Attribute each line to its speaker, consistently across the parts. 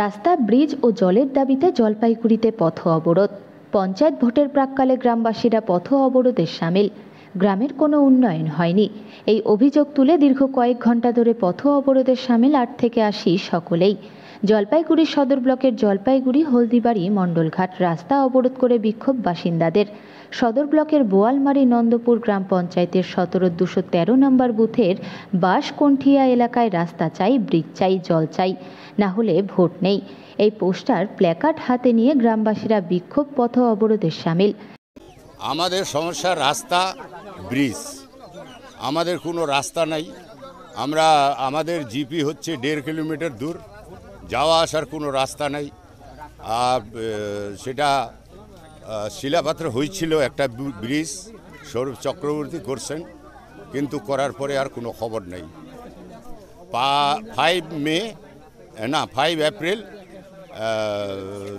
Speaker 1: রাস্তা, ব্রিজ ও জলের দাবিতে জলপাইগুড়িতে পথ অবরোধ। পঞ্চায়েত ভোটের প্রাক্কালে গ্রামবাসীরা পথ অবরোধে সামিল। গ্রামের কোনো উন্নয়ন হয়নি, এই অভিযোগ তুলে দীর্ঘ কয়েক ঘন্টা ধরে পথ অবরোধে সামিল 8 থেকে 80 সকলেই। জলপাইগুড়ি সদর ব্লকের জলপাইগুড়ি হলদিবাড়ি মণ্ডলঘাট রাস্তা অবরোধ করে বিক্ষোভ বাসিন্দাদের। সদর ব্লকের বোয়ালমারি নন্দপুর গ্রাম পঞ্চায়েতের 17-213 নম্বর বুথের বাঁশকণ্ঠিয়া এলাকায় রাস্তা চাই, ব্রিজ চাই, জল চাই, না হলে ভোট নেই। এই পোস্টার প্ল্যাকার্ড হাতে নিয়ে গ্রামবাসীরা বিক্ষোভ পথ অবরোধে সামিল।
Speaker 2: আমাদের সমস্যা রাস্তা, ব্রিজ। আমাদের কোনো রাস্তা নাই। আমাদের জিপি হচ্ছে 1.5 কিলোমিটার দূর, যাওয়া আসার কোনো রাস্তা নাই। সেটা শিলাপাত্র হয়েছিল একটা ব্রিজ, সৌরভ চক্রবর্তী করছেন, কিন্তু করার পরে আর কোনো খবর নেই। 5 এপ্রিল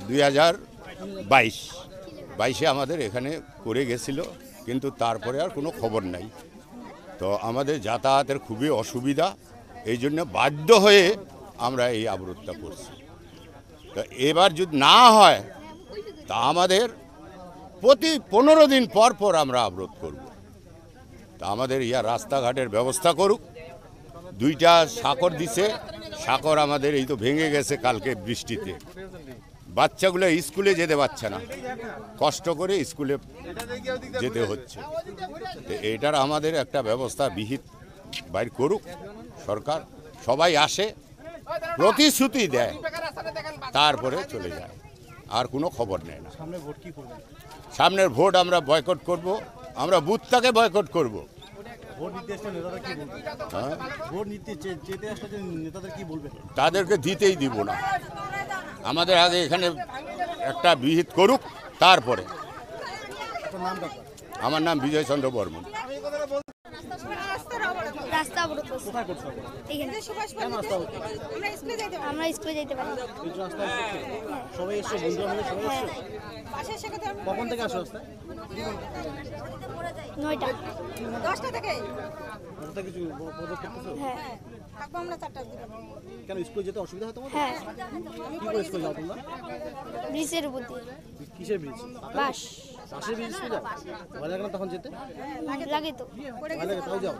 Speaker 2: 2022 আমাদের এখানে করে গেছিল, কিন্তু তারপরে আর কোনো খবর নাই। তো আমাদের যাতায়াতের খুবই অসুবিধা, এই জন্য বাধ্য হয়ে আমরা এই অবরোধটা করছি। তো এবার যদি না হয় তা আমাদের প্রতি 15 দিন পর পর আমরা অবরোধ করব। তা আমাদের রাস্তাঘাটের ব্যবস্থা করুক। 2টা সাঁকর দিছে, সাঁকর আমাদের এই তো ভেঙে গেছে কালকে বৃষ্টিতে। বাচ্চাগুলো স্কুলে যেতে পারছে না, কষ্ট করে স্কুলে যেতে হচ্ছে। এটার আমাদের একটা ব্যবস্থা বিহিত বাইর করুক সরকার। সবাই আসে, প্রতিশ্রুতি দেয়, তারপরে চলে যায়, আর কোনো খবর নেয় না। সামনের ভোট আমরা বয়কট করব, আমরা বুথটাকে বয়কট করব। তাদেরকে দিতেই দিব না। আমাদের আগে এখানে একটা বিহিত করুক, তারপরে। আমার নাম বিজয় চন্দ্র বর্মন।
Speaker 3: কখন থেকে আসো? 9টা 10টা থেকে। কিছু আমরা 4টার দিকে। কেন স্কুল যেতে অসুবিধা হয় তোমার? হ্যাঁ। কি করে স্কুল যাও তোমরা? ব্রিজের উপর দিয়ে। কিসের ব্রিজ? বাঁশের ব্রিজ স্কুল যাও? ভয় লাগে না তখন যেতে? লাগে তো। ভয় লাগে, তাও যাও।